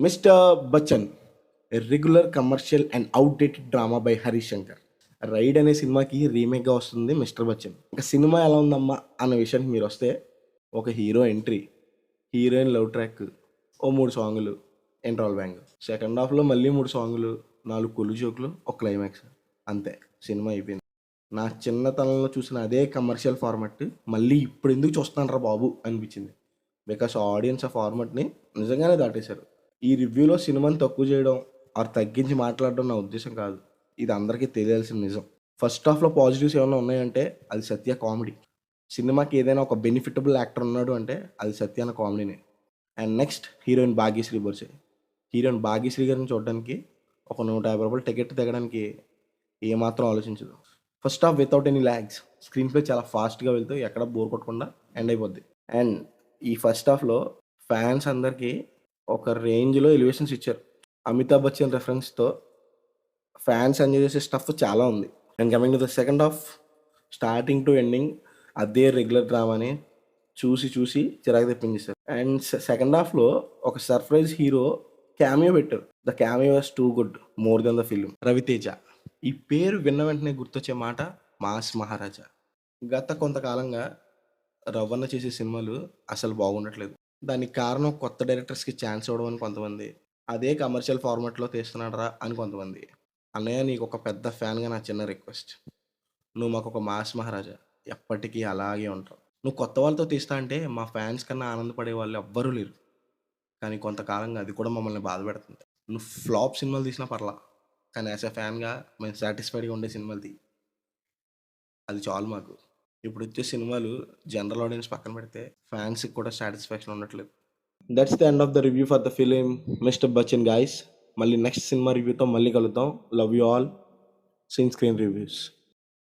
Mister Bachchan, A regular commercial and outdated drama by Harish Shankar. 'Raid' అనే సినిమాకి రీమేక్‌గా వస్తుంది 'మిస్టర్ బచ్చన్'. ఇక సినిమా ఎలా ఉందమ్మా అన్న విషయానికి మీరొస్తే, ఒక hero entry, heroine love track, ఓ 3 సాంగులు, ఇంటర్వల్ బ్యాంగ్. సెకండ్ హాఫ్‌లో మళ్ళీ 3 సాంగులు, 4 కుళ్ళు జోకులు, ఒక క్లైమాక్స్. అంతే, సినిమా అయిపోయింది. నా చిన్నతనంలో చూసిన అదే కమర్షియల్ ఫార్మాట్ మళ్ళీ ఇప్పుడెందుకు చూస్తున్నానురా బాబు అనిపించింది. బికాస్ ఆడియన్స్ ఆ ఫార్మాట్‌ని నిజంగానే దాటేశారు. ఈ రివ్యూలో సినిమాని తక్కువ చేయడం ఆర్ తగ్గించి మాట్లాడడం నా ఉద్దేశం కాదు. ఇది అందరికీ తెలియాల్సిన నిజం. ఫస్ట్ హాఫ్‌లో పాజిటివ్స్ ఏమన్నా ఉన్నాయంటే అది సత్య కామెడీ. సినిమాకి ఏదైనా ఒక బెనిఫిటబుల్ యాక్టర్ ఉన్నాడు అంటే అది సత్య అన్న కామెడీనే. And next heroine Bhagyashri Borse. Heroine Bhagyashri గారిని చూడడానికి ఒక ₹150 టికెట్ తెగడానికి ఏమాత్రం ఆలోచించదు. First half without any lags. Screen play చాలా ఫాస్ట్‌గా వెళ్తూ ఎక్కడ బోర్ కొట్టకుండా ఎండ్ అయిపోద్ది. అండ్ ఈ ఫస్ట్ హాఫ్‌లో ఫ్యాన్స్ అందరికీ ఒక రేంజ్‌లో ఎలివేషన్స్ ఇచ్చారు. అమితాబ్ బచ్చన్ రెఫరెన్స్‌తో ఫ్యాన్స్ ఎంజాయ్ చేసే స్టఫ్ చాలా ఉంది. And coming to the second half, starting to ending అదే రెగ్యులర్ డ్రామాని చూసి చూసి చిరాకు తెప్పించేశారు. అండ్ సెకండ్ హాఫ్‌లో ఒక సర్ప్రైజ్ హీరో క్యామియో పెట్టారు. The cameo was too good, more than the film. Ravi Teja. ఈ పేరు విన్న వెంటనే గుర్తొచ్చే మాట మాస్ మహారాజా. గత కొంతకాలంగా రవణ చేసే సినిమాలు అసలు బాగుండట్లేదు. దానికి కారణం కొత్త డైరెక్టర్స్‌కి ఛాన్స్ ఇవ్వడం అని కొంతమంది, అదే కమర్షియల్ ఫార్మాట్‌లో తీస్తున్నాడురా అని కొంతమంది. అన్నయ్య, నీకొక పెద్ద ఫ్యాన్‌గా నా చిన్న రిక్వెస్ట్. నువ్వు మాకొక మాస్ మహారాజా. ఎప్పటికీ అలాగే ఉంటావు. నువ్వు కొత్త వాళ్ళతో తీస్తా అంటే మా ఫ్యాన్స్ కన్నా ఆనందపడే వాళ్ళు ఎవ్వరూ లేరు. కానీ కొంతకాలంగా అది కూడా మమ్మల్ని బాధపెడుతుంది. నువ్వు ఫ్లాప్ సినిమాలు తీసినా పర్లా, కానీ యాస్ ఎ ఫ్యాన్‌గా మేము సాటిస్ఫైడ్‌గా ఉండే సినిమాలు తీయి. అది చాలు మాకు. ఇప్పుడొచ్చే సినిమాలు జనరల్ ఆడియన్స్ పక్కన పెడితే ఫ్యాన్స్‌కి కూడా సాటిస్ఫాక్షన్ ఉండట్లేదు. That's the end of the review for the film Mister Bachchan guys. మళ్ళీ నెక్స్ట్ సినిమా రివ్యూతో మళ్ళీ కలుద్దాం. Love you all. Scene screen reviews.